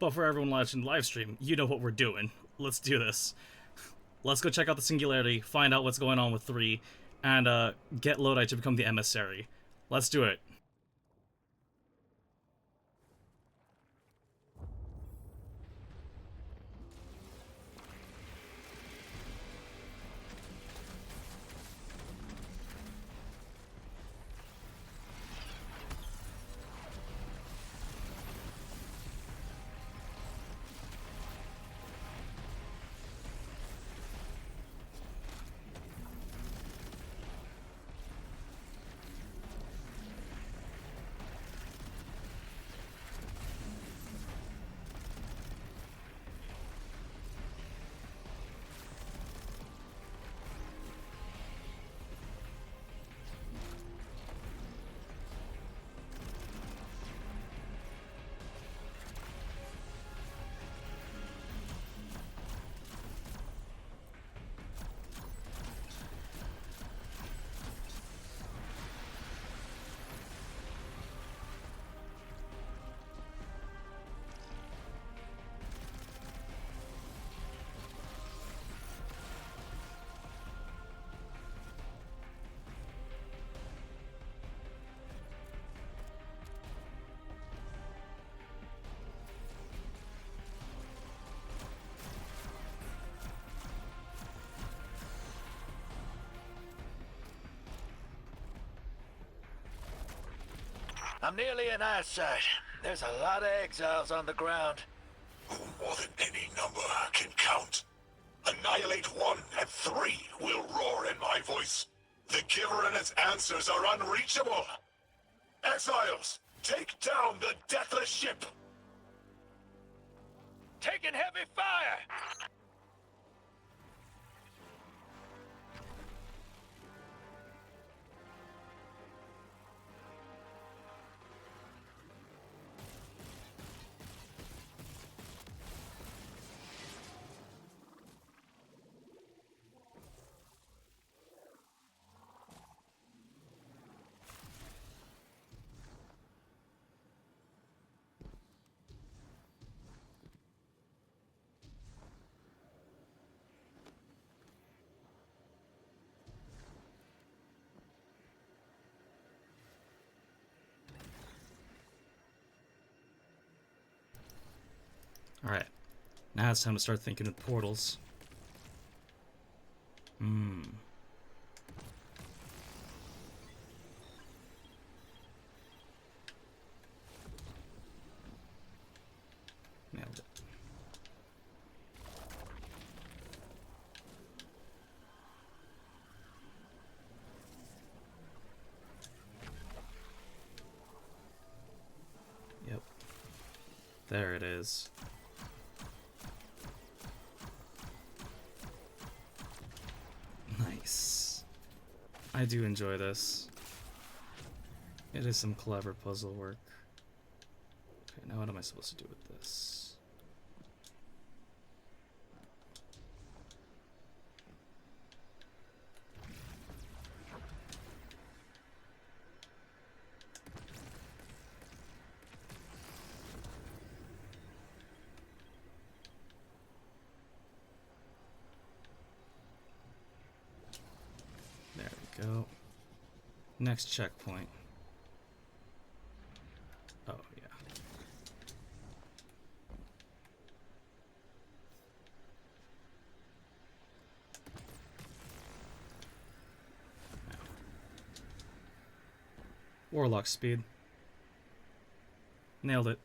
But for everyone watching the live stream, you know what we're doing. Let's do this. Let's go check out the Singularity, find out what's going on with 3, and get Lodi to become the emissary. Let's do it. I'm nearly in eyesight. There's a lot of exiles on the ground. More than any number can count. Annihilate 1 and 3 will roar in my voice. The Giver and its answers are unreachable. Exiles, take down the deathless ship. Taking heavy fire! Alright. Now it's time to start thinking of portals. Nailed it. Yep. There it is. Nice. I do enjoy this. It is some clever puzzle work. Okay, now what am I supposed to do with this? There we go. Next checkpoint. Oh, yeah. Warlock speed. Nailed it.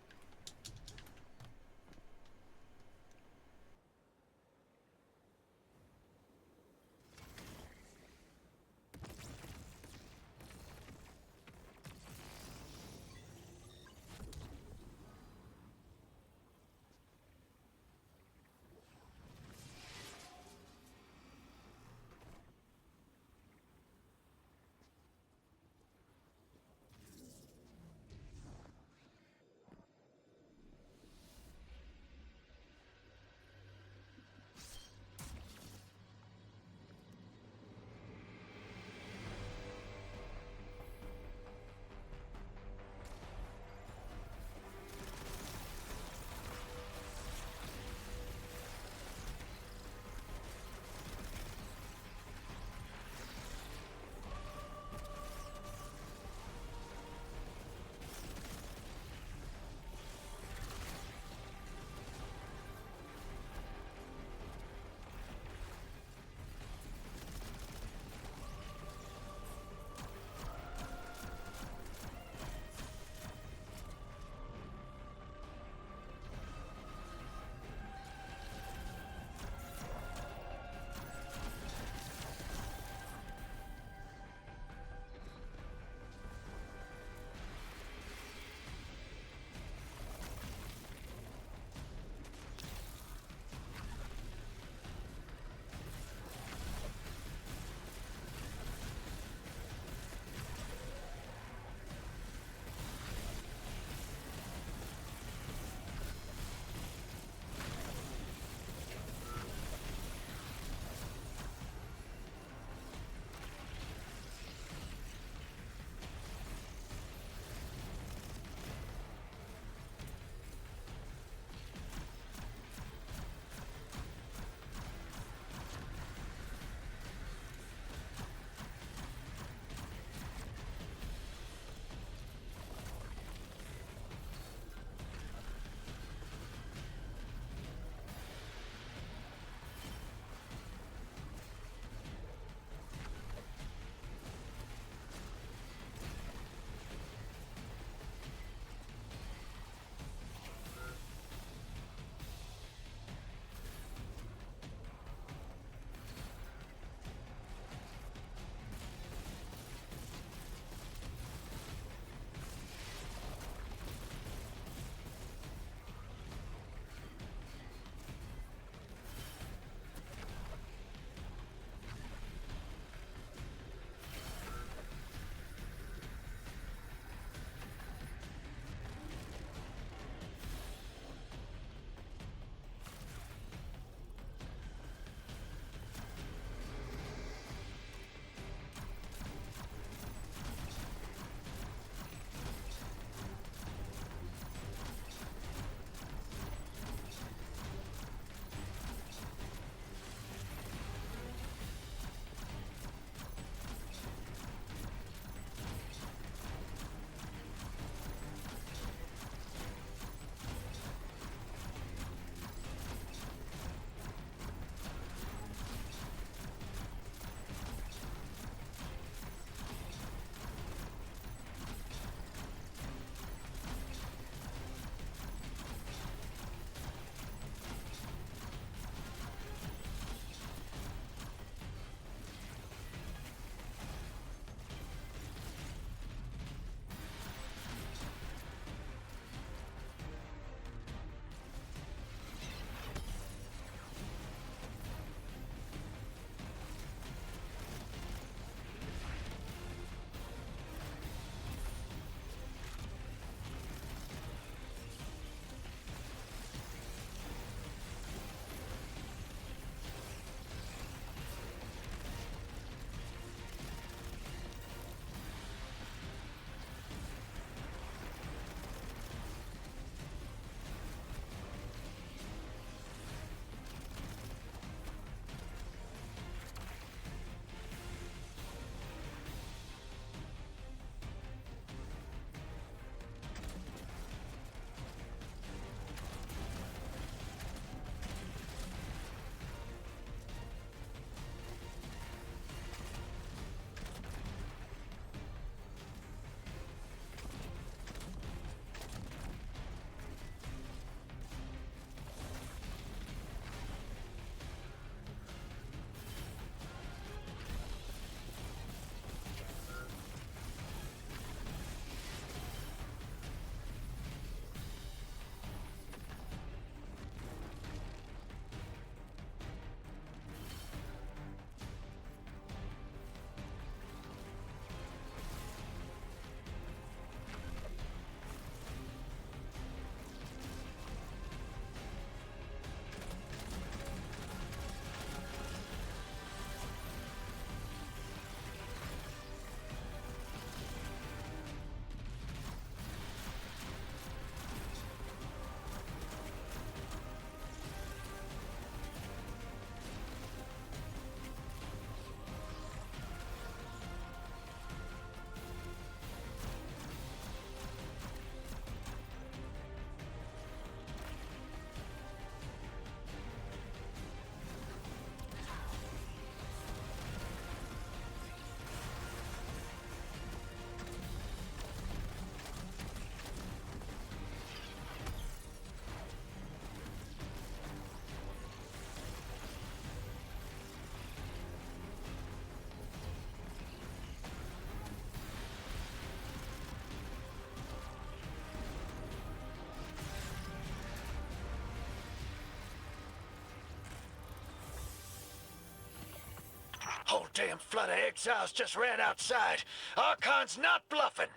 Whole damn flood of exiles just ran outside. Archon's not bluffing.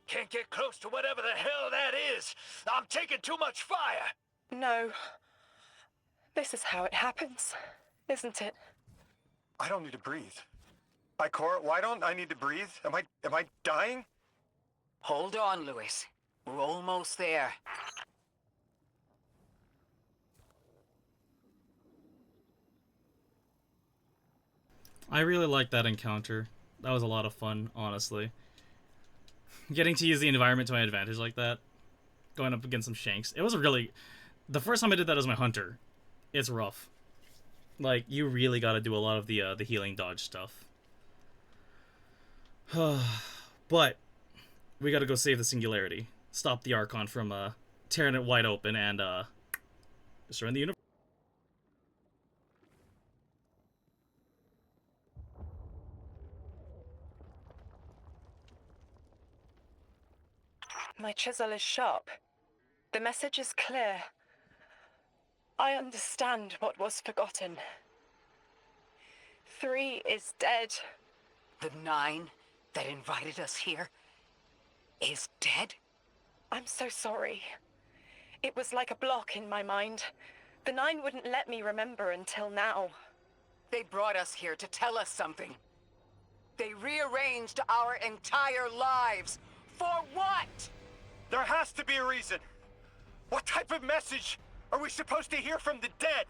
Can't get close to whatever the hell that is. I'm taking too much fire. No. This is how it happens, isn't it? I don't need to breathe. Ikora, why don't I need to breathe? Am I dying? Hold on, Lewis. We're almost there. I really liked that encounter. That was a lot of fun, honestly. Getting to use the environment to my advantage like that. Going up against some shanks. It was really... The first time I did that as my hunter, it's rough. Like, you really gotta do a lot of the healing dodge stuff. But, we gotta go save the Singularity. Stop the Archon from tearing it wide open and destroying the universe. My chisel is sharp. The message is clear. I understand what was forgotten. 3 is dead. The 9 that invited us here is dead? I'm so sorry. It was like a block in my mind. The 9 wouldn't let me remember until now. They brought us here to tell us something. They rearranged our entire lives. For what? There has to be a reason. What type of message are we supposed to hear from the dead?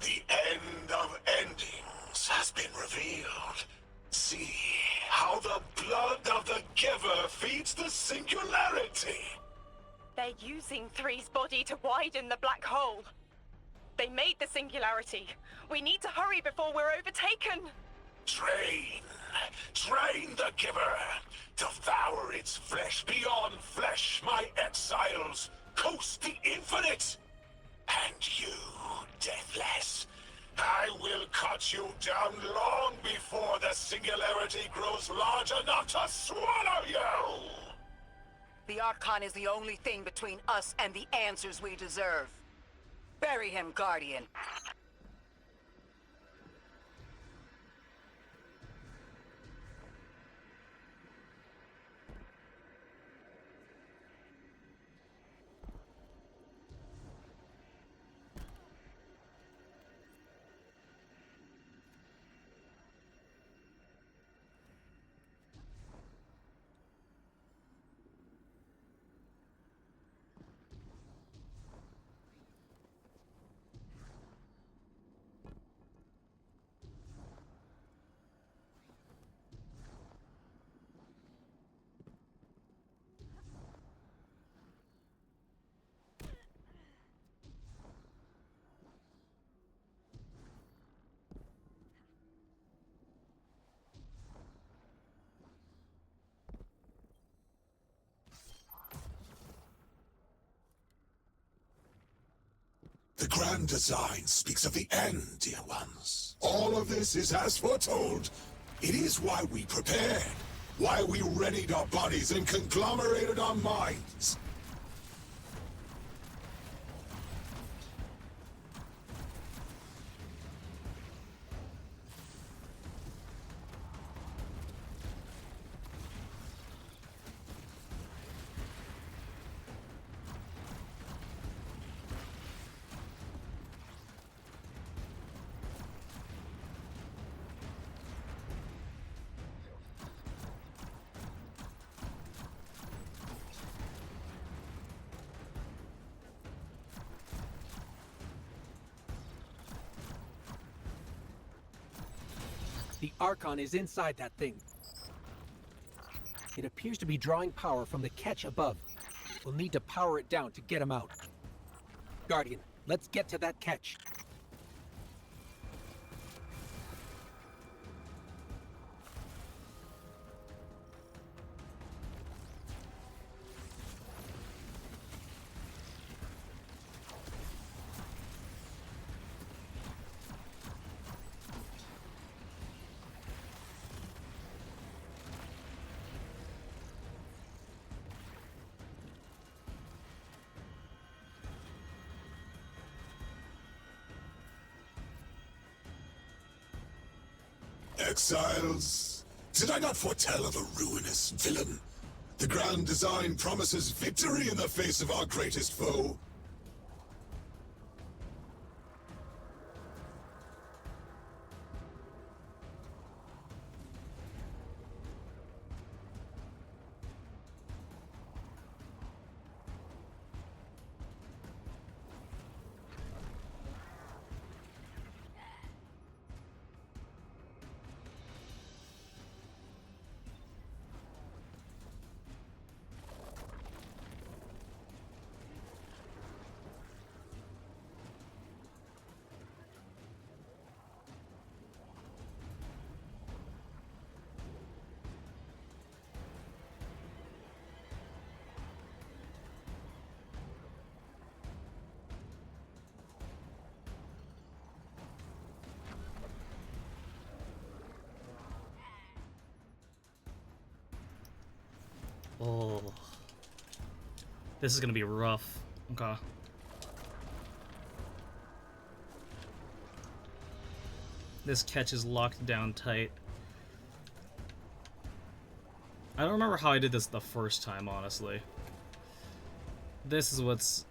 The end of endings has been revealed. See how the blood of the giver feeds the Singularity. They're using 3's body to widen the black hole. They made the Singularity. We need to hurry before we're overtaken. Train the giver. Devour its flesh beyond flesh, my exiles. Coast the infinite. And you, Deathless, I will cut you down long before the Singularity grows large enough to swallow you! The Archon is the only thing between us and the answers we deserve. Bury him, Guardian. The grand design speaks of the end, dear ones. All of this is as foretold. It is why we prepared. Why we readied our bodies and conglomerated our minds. The Archon is inside that thing. It appears to be drawing power from the catch above. We'll need to power it down to get him out. Guardian, let's get to that catch. Exiles, did I not foretell of a ruinous villain? The grand design promises victory in the face of our greatest foe. Oh. This is gonna be rough. Okay. This catch is locked down tight. I don't remember how I did this the first time, honestly. This is what's...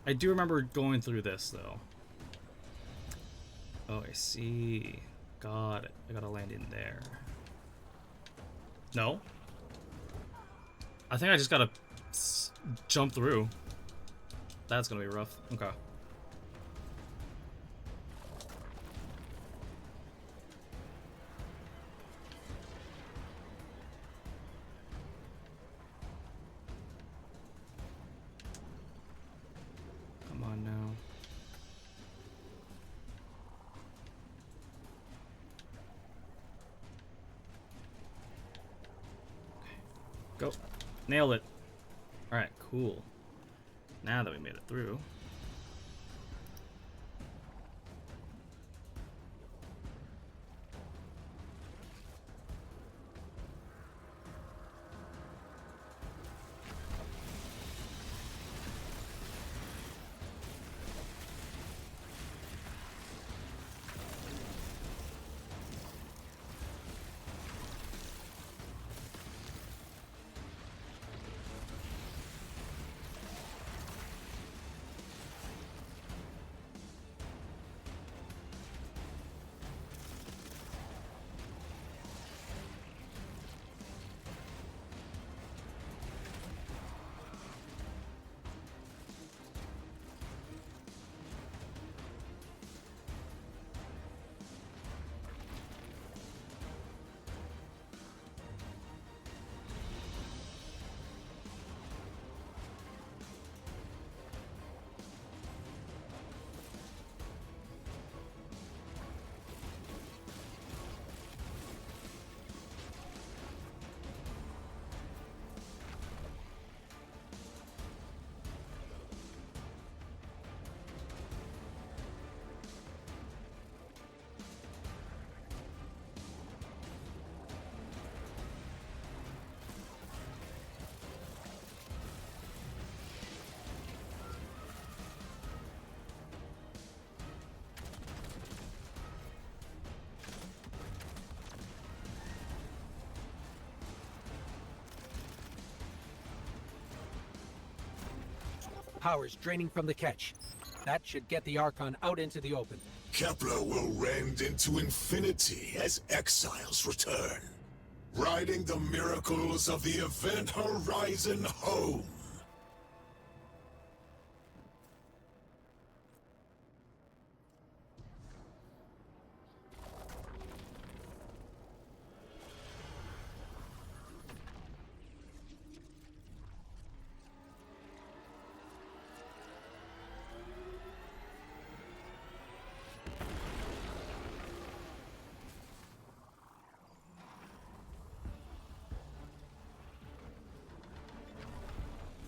I do remember going through this, though. Oh, I see. Got it. I gotta land in there. No? I think I just gotta jump through. That's gonna be rough. Okay. Come on now. Go. Nailed it. Alright, cool. Now that we made it through. Power's draining from the catch. That should get the Archon out into the open. Kepler will rend into infinity as exiles return, riding the miracles of the event horizon home.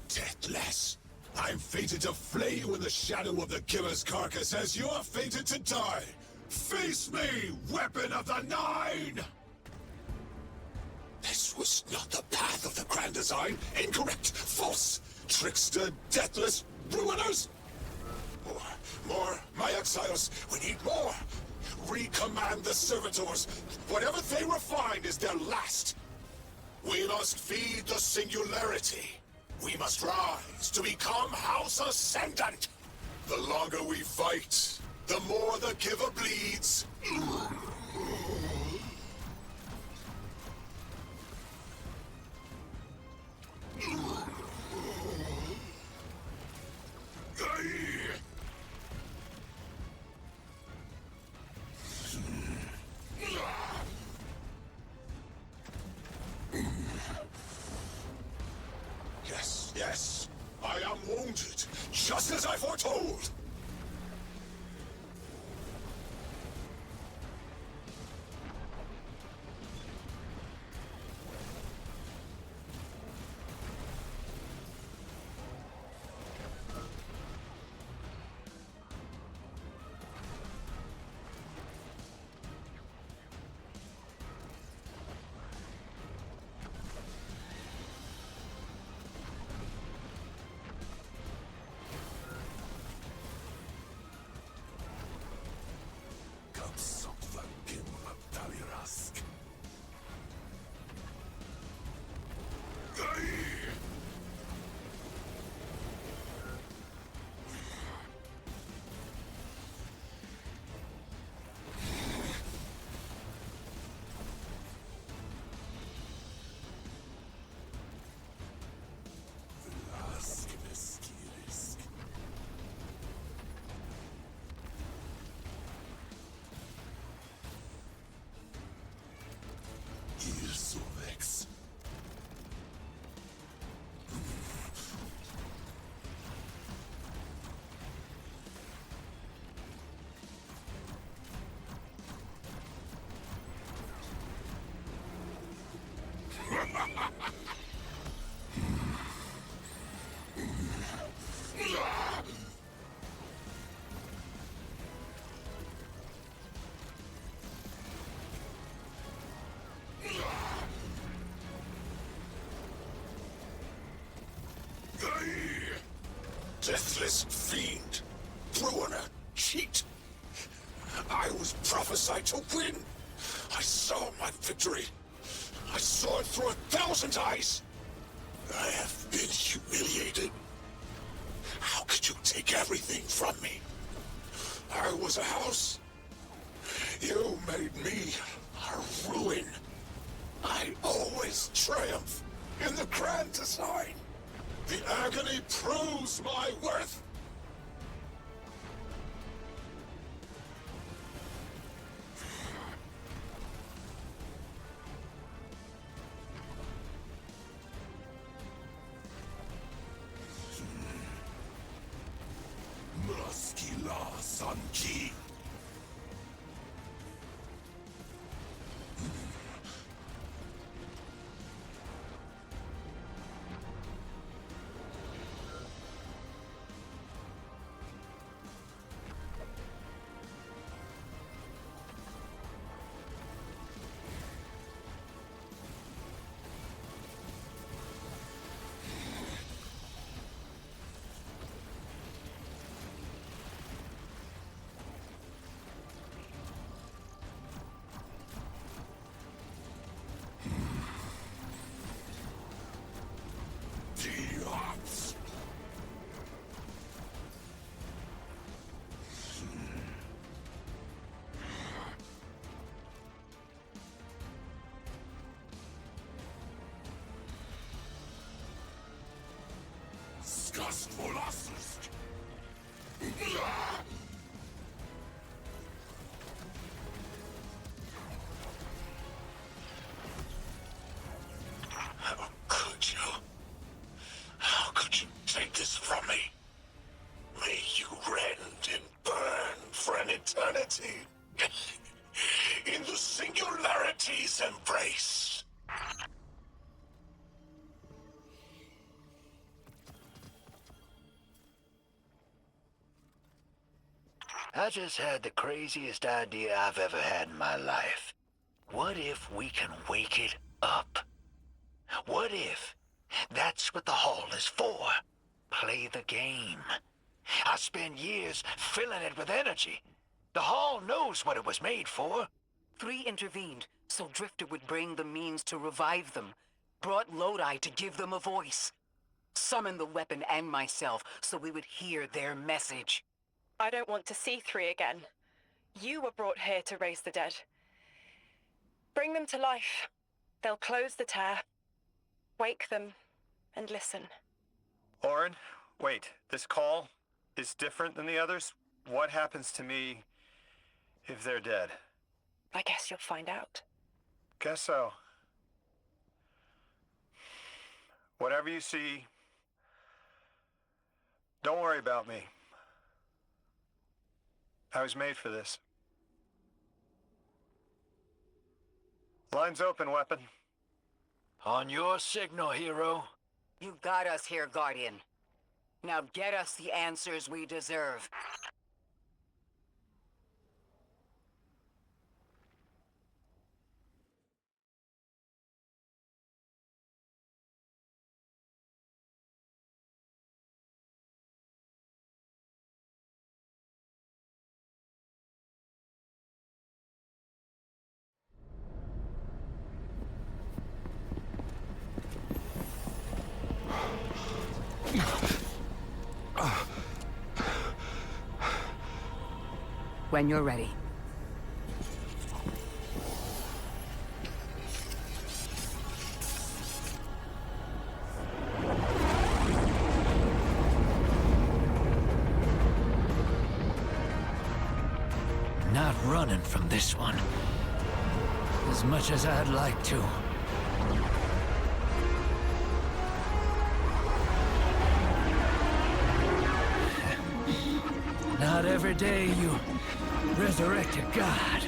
Deathless. I'm fated to flay you in the shadow of the killer's carcass as you're fated to die. Face me, weapon of the Nine! This was not the path of the grand design. Incorrect, false, trickster, deathless, ruiners. More, my exiles, we need more. re-command the servitors. Whatever they refine is their last. We must feed the singularity. We must rise to become House Ascendant. The longer we fight, the more the giver bleeds. Yes, yes. I am wounded, just as I foretold. Deathless fiend, ruiner, cheat. I was prophesied to win. I saw my victory. I saw it through 1,000 eyes. I have been humiliated. How could you take everything from me? I was a house. You made me a ruin. I always triumph in the grand design. The agony proves my worth. Muskila Sanji. Gast molasses. How could you? How could you take this from me? May you rend and burn for an eternity in the singularity's embrace. I just had the craziest idea I've ever had in my life. What if we can wake it up? What if that's what the hall is for? Play the game. I spend years filling it with energy. The Hall knows what it was made for. 3 intervened, so Drifter would bring the means to revive them. Brought Lodi to give them a voice. Summoned the weapon and myself, so we would hear their message. I don't want to see 3 again. You were brought here to raise the dead. Bring them to life. They'll close the tear, wake them, and listen. Orin, wait. This call is different than the others? What happens to me if they're dead? I guess you'll find out. Guess so. Whatever you see, don't worry about me. I was made for this. Line's open, weapon. On your signal, hero. You got us here, Guardian. Now get us the answers we deserve. When you're ready. Not running from this one. As much as I'd like to. Not every day you resurrect a god.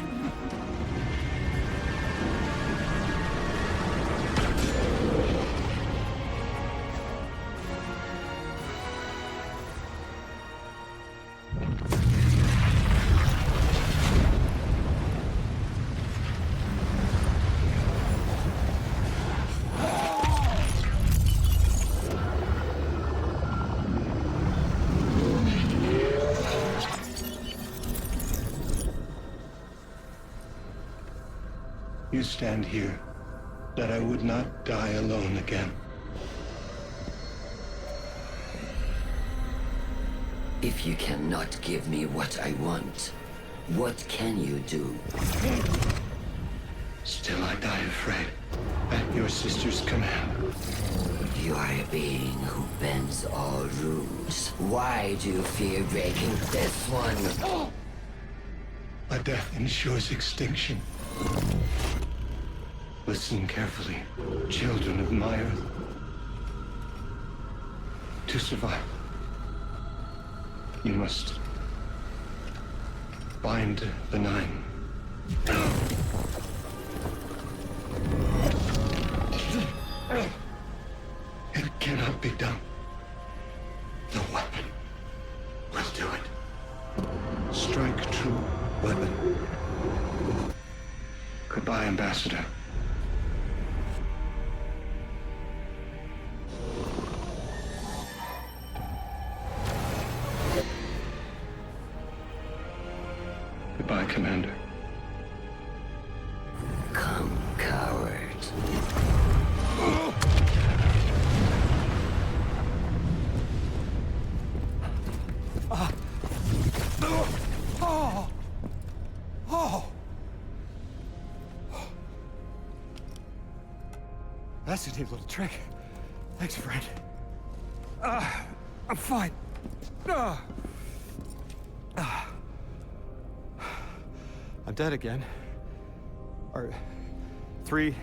You stand here, that I would not die alone again. If you cannot give me what I want, what can you do? Still I die afraid, at your sister's command. You are a being who bends all rules. Why do you fear breaking this one? A death ensures extinction. Listen carefully, children of my earth. To survive, you must bind the Nine. It cannot be done. The weapon will do it. Strike true, weapon. Goodbye, Ambassador. Goodbye, Commander. Come, coward. That's a neat little trick. Thanks, friend. I'm fine. I'm dead again. Or 3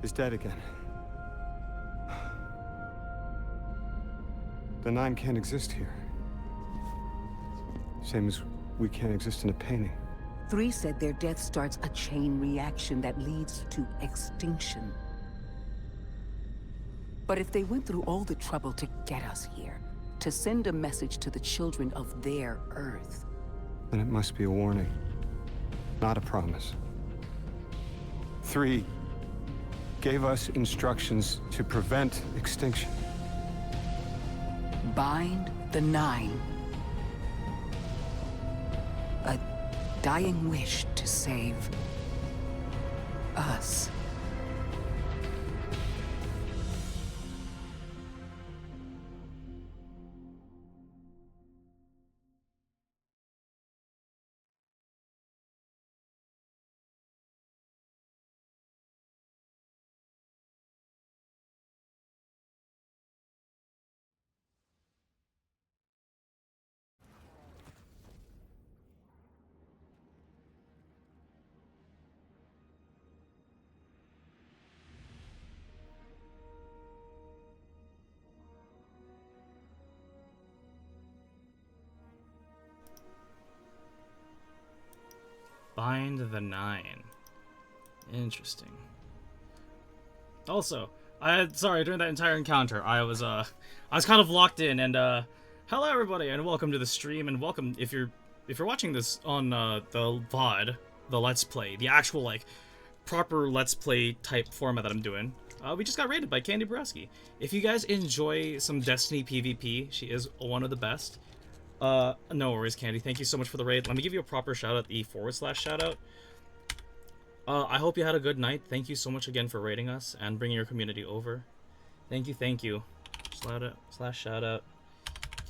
is dead again. The 9 can't exist here. Same as we can't exist in a painting. 3 said their death starts a chain reaction that leads to extinction. But if they went through all the trouble to get us here, to send a message to the children of their Earth... Then it must be a warning, not a promise. 3 gave us instructions to prevent extinction. Bind the 9. A dying wish to save us. Bind the Nine. Interesting. Also, sorry, during that entire encounter, I was kind of locked in, and hello everybody, and welcome to the stream, and welcome if you're watching this on the VOD, the Let's Play, the actual like proper Let's Play type format that I'm doing. We just got raided by Candy Borowski. If you guys enjoy some Destiny PvP, she is one of the best. No worries, Candy. Thank you so much for the raid. Let me give you a proper shout out, /shout out. I hope you had a good night. Thank you so much again for raiding us and bringing your community over. Thank you. Shout out,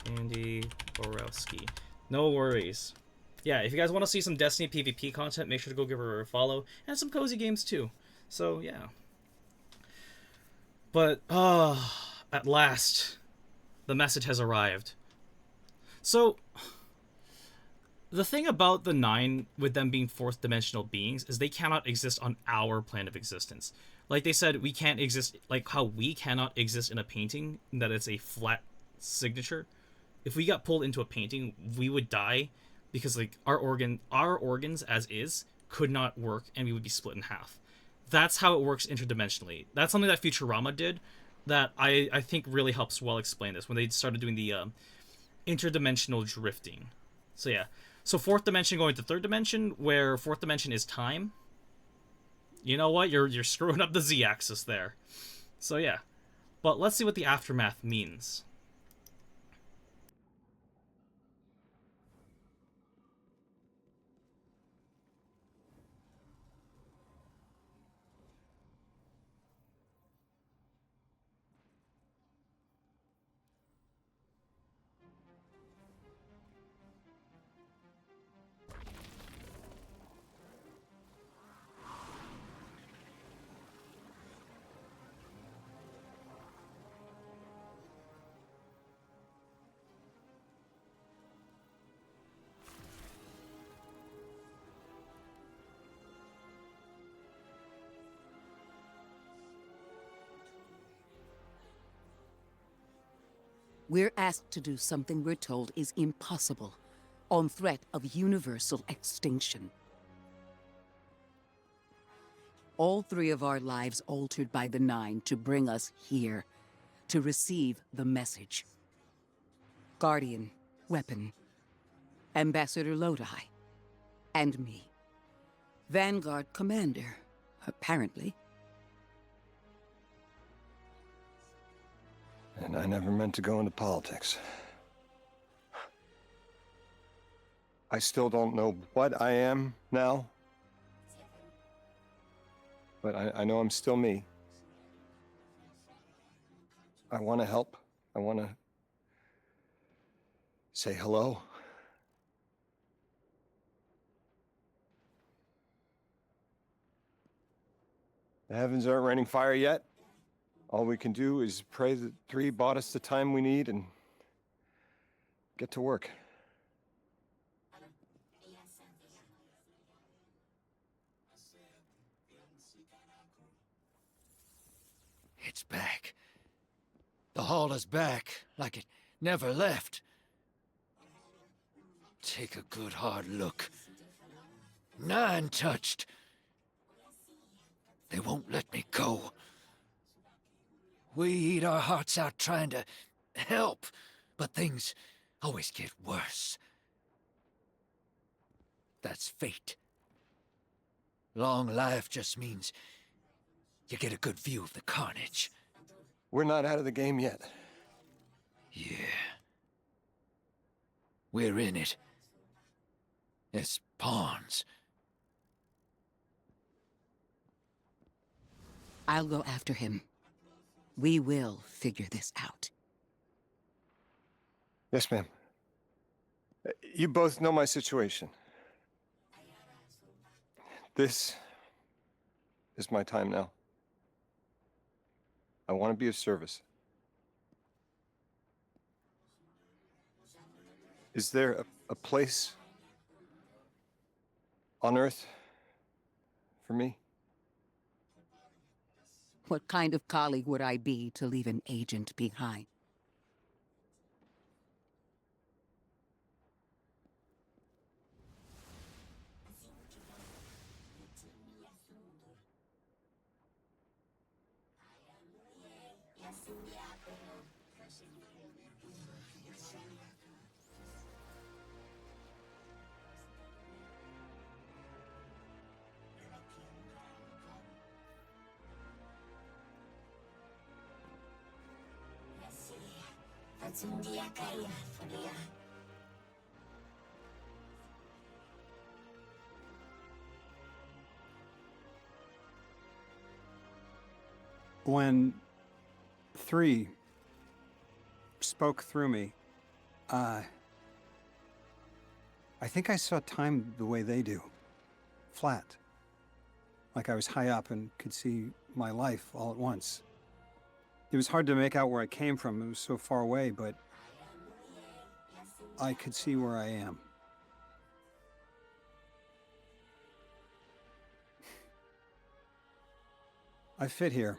Candy Borowski. No worries. Yeah, if you guys want to see some Destiny PvP content, make sure to go give her a follow, and some cozy games too. So yeah. But at last, the message has arrived. So, the thing about the Nine, with them being fourth dimensional beings, is they cannot exist on our plane of existence. Like they said, we can't exist, like how we cannot exist in a painting, that it's a flat signature. If we got pulled into a painting, we would die, because like our organs as is could not work, and we would be split in half. That's how it works interdimensionally. That's something that Futurama did, that I think really helps well explain this, when they started doing the interdimensional drifting. So yeah. So fourth dimension going to third dimension, where fourth dimension is time. You know what? You're screwing up the z-axis there. So yeah. But let's see what the aftermath means. We're asked to do something we're told is impossible, on threat of universal extinction. All three of our lives altered by the Nine to bring us here, to receive the message. Guardian, Weapon, Ambassador Lodi, and me. Vanguard Commander, apparently. And I never meant to go into politics. I still don't know what I am now. But I know I'm still me. I want to help. I want to say hello. The heavens aren't raining fire yet. All we can do is pray that 3 bought us the time we need and get to work. It's back. The hall is back, like it never left. Take a good hard look. 9 touched. They won't let me go. We eat our hearts out trying to help, but things always get worse. That's fate. Long life just means you get a good view of the carnage. We're not out of the game yet. Yeah. We're in it. As pawns. I'll go after him. We will figure this out. Yes, ma'am. You both know my situation. This is my time now. I want to be of service. Is there a place on Earth for me? What kind of colleague would I be to leave an agent behind? When 3 spoke through me, I think I saw time the way they do. Flat. Like I was high up and could see my life all at once. It was hard to make out where I came from. It was so far away, but I could see where I am. I fit here.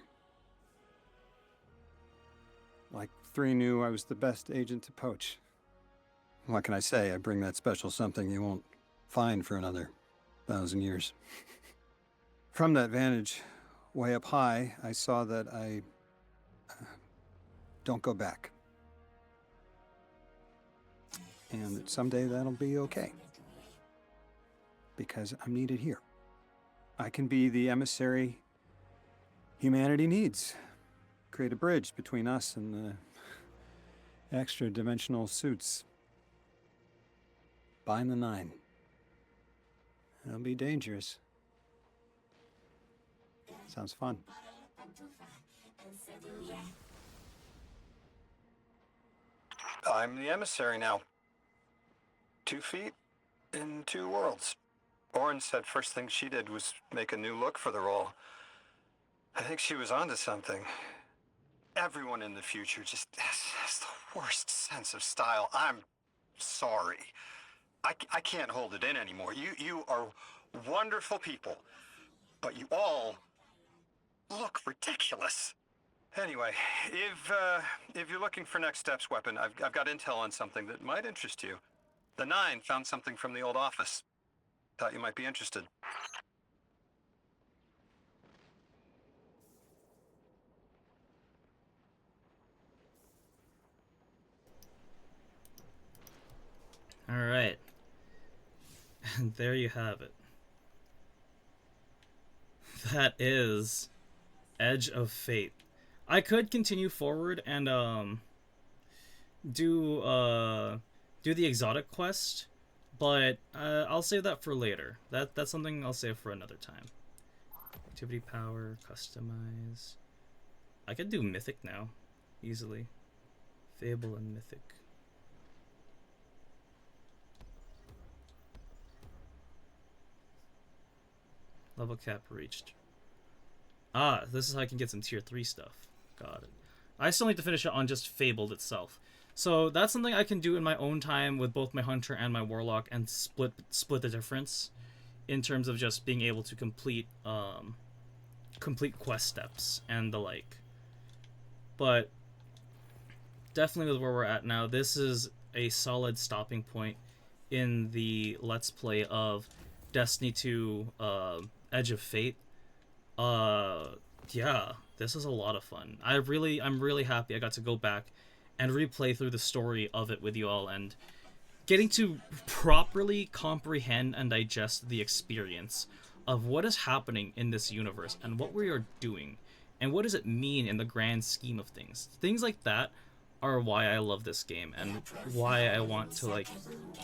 Like 3 knew I was the best agent to poach. What can I say? I bring that special something you won't find for another 1,000 years. From that vantage, way up high, I saw that I don't go back. And that someday that'll be okay. Because I'm needed here. I can be the emissary humanity needs. Create a bridge between us and the extra-dimensional suits. Bind the 9. It'll be dangerous. Sounds fun. I'm the emissary now. 2 feet in 2 worlds. Orin said first thing she did was make a new look for the role. I think she was onto something. Everyone in the future just has the worst sense of style. I'm sorry. I can't hold it in anymore. You are wonderful people, but you all look ridiculous. Anyway, if you're looking for next steps, Weapon, I've got intel on something that might interest you. The 9 found something from the old office. Thought you might be interested. All right. And there you have it. That is Edge of Fate. I could continue forward and do the exotic quest, but I'll save that for later. That's something I'll save for another time. Activity power, customize. I could do mythic now, easily. Fable and mythic. Level cap reached. Ah, this is how I can get some tier 3 stuff. Got it. I still need to finish it on just Fabled itself. So that's something I can do in my own time with both my Hunter and my Warlock and split the difference in terms of just being able to complete quest steps and the like. But definitely with where we're at now, this is a solid stopping point in the Let's Play of Destiny 2 Edge of Fate. Yeah, this is a lot of fun. I'm really happy I got to go back and replay through the story of it with you all, and getting to properly comprehend and digest the experience of what is happening in this universe and what we are doing and what does it mean in the grand scheme of things. Things like that are why I love this game and why I want to, like,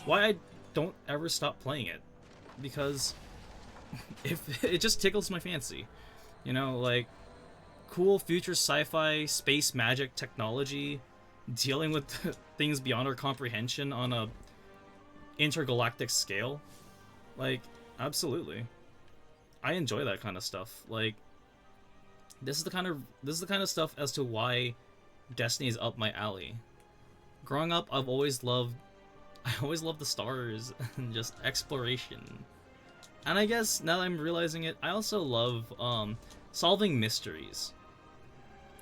why I don't ever stop playing it. because if it just tickles my fancy, you know, like cool future sci-fi space magic technology dealing with things beyond our comprehension on a intergalactic scale. Like, absolutely. I enjoy that kind of stuff. Like, this is the kind of stuff as to why Destiny is up my alley. Growing up, I always loved the stars and just exploration. And I guess now that I'm realizing it, I also love solving mysteries.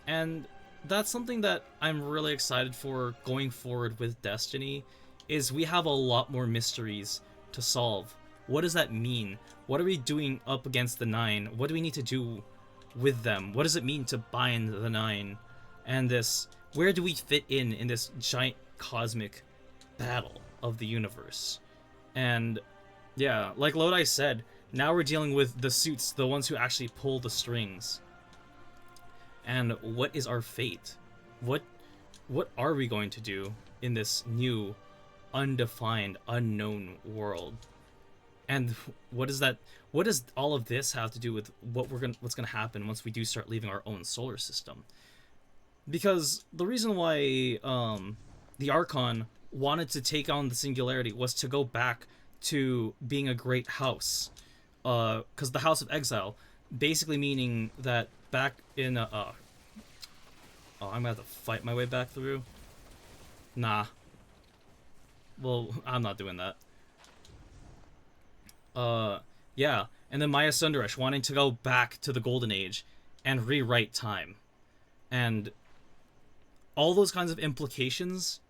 And that's something that I'm really excited for going forward with Destiny, is we have a lot more mysteries to solve. What does that mean? What are we doing up against the Nine? What do we need to do with them? What does it mean to bind the Nine? And this, where do we fit in this giant cosmic battle of the universe? And yeah, like Lodi said, now we're dealing with the suits, the ones who actually pull the strings. And what is our fate? What are we going to do in this new, undefined, unknown world? And what does all of this have to do with what's gonna happen once we do start leaving our own solar system? Because the reason why the Archon wanted to take on the Singularity was to go back to being a great house. Because the House of Exile, basically meaning that back in oh, I'm gonna have to fight my way back through. Nah. Well, I'm not doing that. Yeah, and then Maya Sundaresh wanting to go back to the Golden Age and rewrite time. And all those kinds of implications,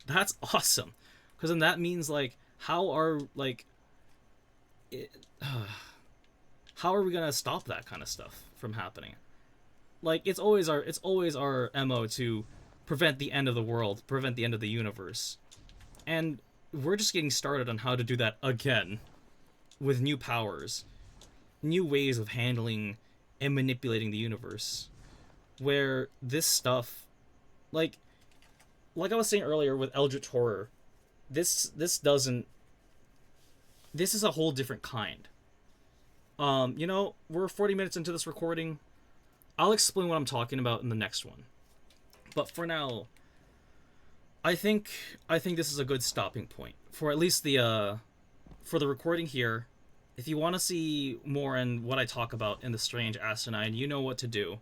that's awesome. Because then that means, like, how are we gonna stop that kind of stuff from happening? Like, it's always our MO to prevent the end of the world, prevent the end of the universe. And we're just getting started on how to do that again, with new powers, new ways of handling and manipulating the universe, where this stuff, like I was saying earlier with Eldritch Horror, this is a whole different kind. You know, we're 40 minutes into this recording. I'll explain what I'm talking about in the next one. But for now, I think this is a good stopping point for at least the for the recording here. If you want to see more in what I talk about in the Strange Asinine, you know what to do.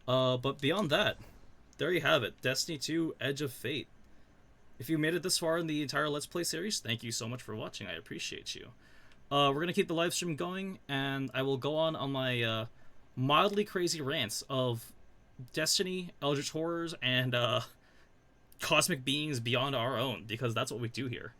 But beyond that, there you have it. Destiny 2 Edge of Fate. If you made it this far in the entire Let's Play series, thank you so much for watching. I appreciate you. We're going to keep the live stream going, and I will go on my mildly crazy rants of Destiny, Eldritch Horrors, and cosmic beings beyond our own, because that's what we do here.